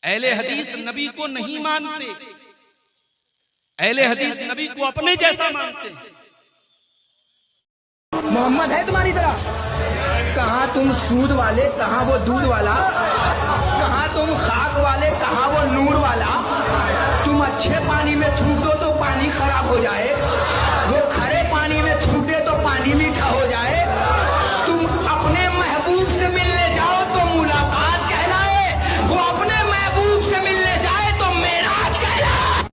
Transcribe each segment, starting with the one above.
अहले हदीस नबी को नहीं मानते, अहले हदीस नबी को अपने जैसा मानते हैं। मोहम्मद है तुम्हारी तरह? कहाँ तुम सूद वाले, कहाँ वो दूध वाला, कहाँ तुम खाक वाले, कहाँ वो नूर वाला। तुम अच्छे पानी में थूक दो तो पानी खराब हो जाए, वो खरे पानी में थूक दे तो पानी मीठा हो जाए। तुम अपने महबूब से मिलने जाओ तो मुलाकात कहलाए, वो अपने महबूब से मिलने जाए तो मेराज कहलाए।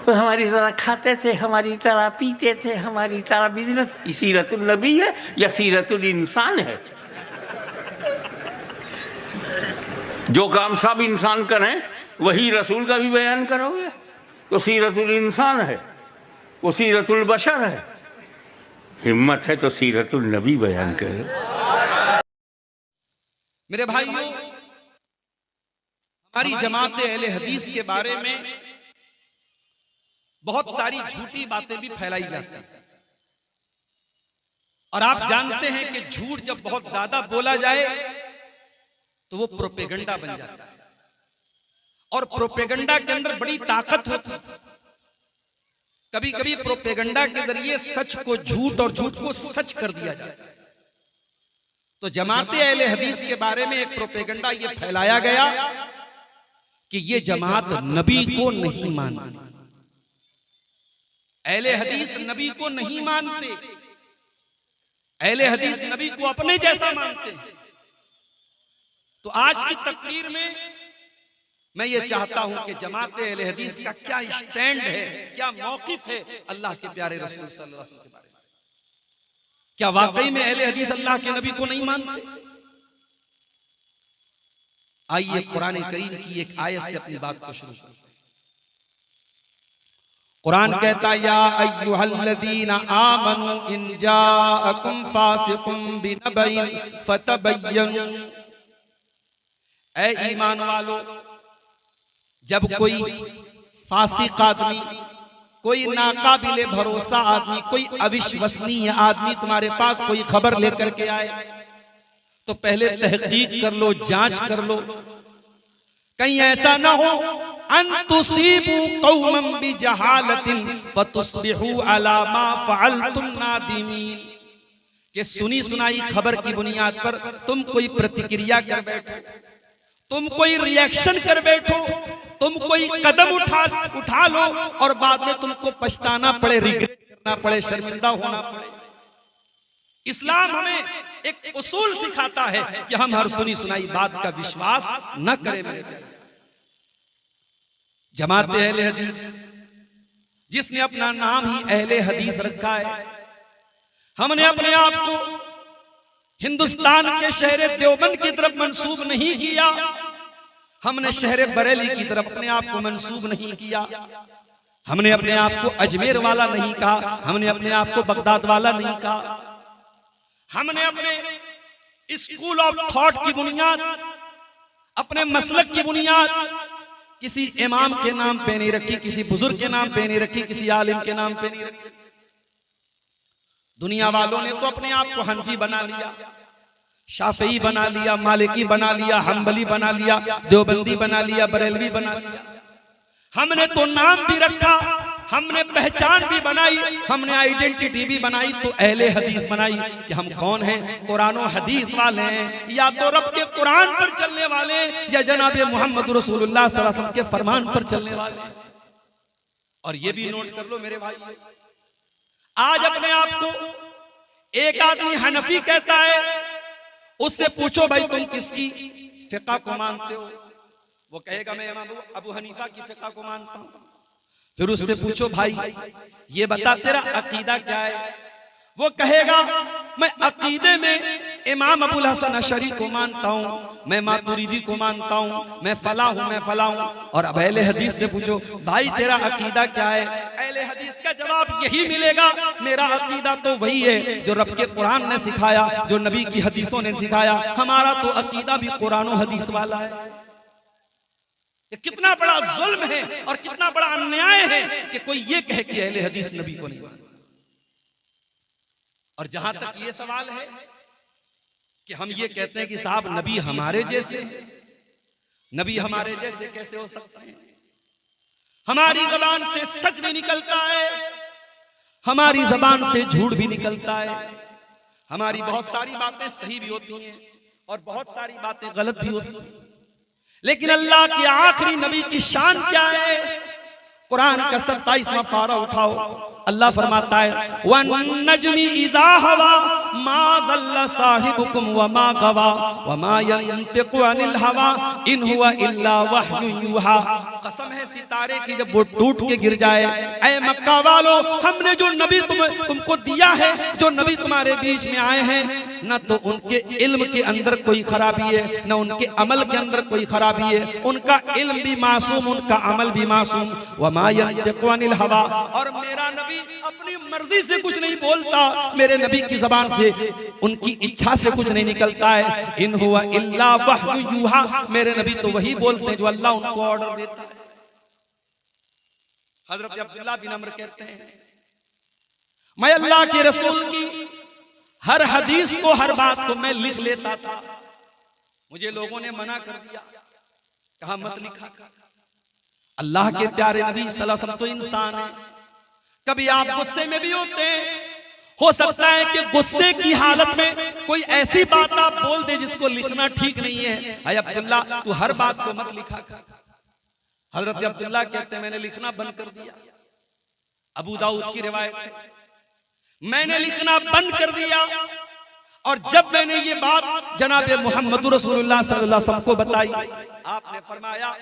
तो हमारी तरह खाते थे, हमारी तरह पीते थे, हमारी तरह बिजनेस। सीरतुल नबी है या सीरतुल इंसान है? जो काम सब इंसान करें वही रसूल का भी बयान करोगे तो सीरतुल इंसान है, वो सीरतुल बशर है। हिम्मत है तो सीरतुल नबी बयान करो। मेरे भाइयों, हमारी जमात अहले हदीस के बारे में बहुत सारी झूठी बातें भी फैलाई जाती हैं, और आप जानते हैं कि झूठ जब बहुत ज्यादा बोला जाए तो वो प्रोपेगेंडा बन जाता है, और प्रोपेगेंडा के अंदर बड़ी ताकत होती है। कभी कभी प्रोपेगेंडा के जरिए सच को झूठ और झूठ को सच कर दिया जाता है। तो जमात अहले हदीस के बारे में एक प्रोपेगेंडा ये फैलाया गया कि ये जमात नबी को नहीं मानती, अहले हदीस नबी को नहीं मानते, अहले हदीस नबी को अपने जैसा मानते हैं। तो आज की तकरीर में मैं ये चाहता हूं कि जमात अहले हदीस का क्या स्टैंड है, क्या मौकिफ है अल्लाह के प्यारे रसूल सल्लल्लाहु अलैहि वसल्लम के बारे में। क्या वाकई में अहले हदीस अल्लाह के नबी को नहीं मानते? आइए कुरान करीम की एक आयत से अपनी बात को शुरू करें। कुरान कहता है, या अय्युहल्लज़ीना आमनू इन जाअकुम फासिकुम बिनबइन फतबय्यनु। ऐ ईमान वालो, जब कोई फासिक आदमी, कोई नाकाबिले भरोसा आदमी, कोई अविश्वसनीय आदमी तुम्हारे पास कोई खबर लेकर के आए तो पहले तहकीक कर लो, जांच कर लो। कहीं ऐसा ना हो अन तुसीबू कौमम बिजहालतिन फतुस्बिहू अला मा फअलतुम नादिमीन, कि सुनी सुनाई खबर की बुनियाद पर तुम कोई प्रतिक्रिया कर बैठो, तुम कोई रिएक्शन कर बैठो, तुम कोई कदम उठा लो और बाद में तुमको पछताना पड़े, रिग्रेट करना पड़े, शर्मिंदा होना पड़े। इस्लाम हमें एक उसूल सिखाता है कि हम हर सुनी सुनाई बात का विश्वास न करें। मेरे प्यारे, जमात अहले हदीस जिसने अपना नाम ही अहले हदीस रखा है, हमने अपने आप को हिंदुस्तान के शहर देवबंद की तरफ मंसूब नहीं किया, हमने शहर बरेली की तरफ अपने आप को मंसूब नहीं किया, हमने अपने आप को अजमेर वाला नहीं कहा, हमने अपने आप को बगदाद वाला नहीं कहा। हमने अपने स्कूल ऑफ थॉट की बुनियाद, अपने मसलक की बुनियाद किसी इमाम के नाम पे नहीं रखी, किसी बुजुर्ग के नाम पे नहीं रखी, किसी आलिम के नाम पे नहीं रखी। दुनिया वालों ने तो अपने आप को हनफी बना लिया, शाफई बना लिया, मालिकी बना लिया, हम्बली बना लिया, देवबंदी बना लिया, बरेलवी बना लिया। हमने तो नाम भी रखा, हमने पहचान भी बनाई, हमने आइडेंटिटी भी बनाई, तो अहले हदीस बनाई कि हम कौन हैं, कुरान और हदीस वाले हैं, या तो रब के कुरान पर चलने वाले, या जनाब मोहम्मद रसूलुल्लाह सल्लल्लाहु अलैहि वसल्लम के फरमान पर चलने वाले। और ये भी नोट कर लो मेरे भाई, आज अपने आप को एक आदमी हनफी कहता है, उससे पूछो भाई तुम किसकी फिक़ह को मानते हो, वो कहेगा मैं इमाम अबू हनीफा की फिक़ह को मानता हूं। फिर उससे पूछो भाई ये बता तेरा अकीदा क्या है, वो कहेगा मैं अकीदे में इमाम अबुल हसन अशरी को मानता हूँ, मैं मातुरीदी को मानता हूँ, मैं फला हूँ, मैं फला हूँ। और अब अहले हदीस से पूछो भाई तेरा अकीदा क्या है, अहले हदीस का जवाब यही मिलेगा, मेरा अकीदा तो वही है जो रब के कुरान ने सिखाया, जो नबी की हदीसों ने सिखाया। हमारा तो अकीदा भी कुरान और हदीस वाला है। कितना बड़ा जुल्म है और कितना बड़ा अन्याय है कि कोई ये कहे कि अहले हदीस नबी को नहीं मानता। और जहां तक ये सवाल है कि हम ये कहते हैं कि साहब नबी हमारे जैसे, नबी हमारे जैसे कैसे हो सकते हैं? हमारी जबान से सच भी निकलता है, हमारी जबान से झूठ भी निकलता है, हमारी बहुत सारी बातें सही भी होती हैं और बहुत सारी बातें गलत भी होती हैं, लेकिन अल्लाह के आखिरी नबी की शान क्या है? कुरान का 27वां पारा उठाओ, अल्लाह फरमाता है वन नजमी इज़ा हवा मा ज़ल्ला साहिबुकुम व मा गवा व मा यंतिकु अनिल हवा इन हुवा इल्ला वह्यु यूहा। कसम है सितारे की जब वो टूट के गिर जाए, ऐ मक्का वालों, हमने जो नबी तुमको दिया है, जो नबी तुम्हारे बीच में आए हैं, न तो उनके इल्म के अंदर कोई खराबी है, न उनके अमल के अंदर कोई खराबी है, उनका इल्म भी मासूम, उनका अमल भी मासूम। व मा यंतिकु अनिल हवा, और मेरा नबी अपनी मर्जी से कुछ नहीं बोलता, मेरे नबी की जबान से उनकी इच्छा से कुछ नहीं निकलता है। इन हुआ इल्ला वह्यु यूहा, मेरे नबी तो वही बोलते हैं जो अल्लाह उनको ऑर्डर देता है। हजरत अब्दुल्लाह बिन अमर कहते हैं, मैं अल्लाह के रसूल की हर हदीस को, हर बात को मैं लिख लेता था, मुझे लोगों ने मना कर दिया, कहा मत लिखा। अल्लाह के प्यारे नबी सल्लल्लाहु अलैहि वसल्लम तो इंसान है, कभी आप गुस्से में भी होते हैं, हो सकता है कि गुस्से की हालत में कोई ऐसी बात आप बोल दे जिसको लिखना ठीक नहीं है। अय अब्दुल्ला, तू हर बात को मत लिखा कर। हजरत अब्दुल्ला कहते हैं, मैंने लिखना बंद कर दिया। अबू दाऊद की रिवायत है, मैंने लिखना बंद कर दिया, और जब मैंने ये बात जनाब मोहम्मद रसूलुल्लाह सल्लल्लाहु अलैहि वसल्लम को बताई, आपने फरमाया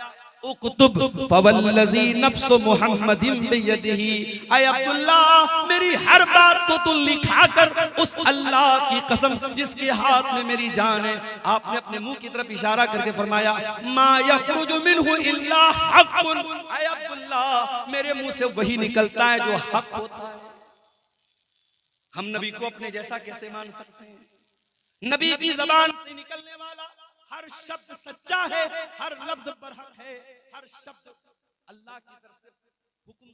उक्तुब फवल्लज़ी नफ्सु मुहम्मदिन बियदिही, ऐ अब्दुल्ला, मेरी हर बात को तू लिखा कर, उस अल्लाह की कसम जिसके हाथ में मेरी जान है। आपने अपने मुंह की तरफ इशारा करके फरमाया मा यखरुजु मिन्हु इल्ला हक़्क़ुन, ऐ अब्दुल्ला, मेरे मुंह से वही निकलता है जो हक होता है। हम नबी को अपने जैसा कैसे मान सकते हैं? नबी की जबान से निकलने वाला हर शब्द सच्चा है, हर लफ्ज पर हक है, हर शब्द अल्लाह की तरफ से हुक्म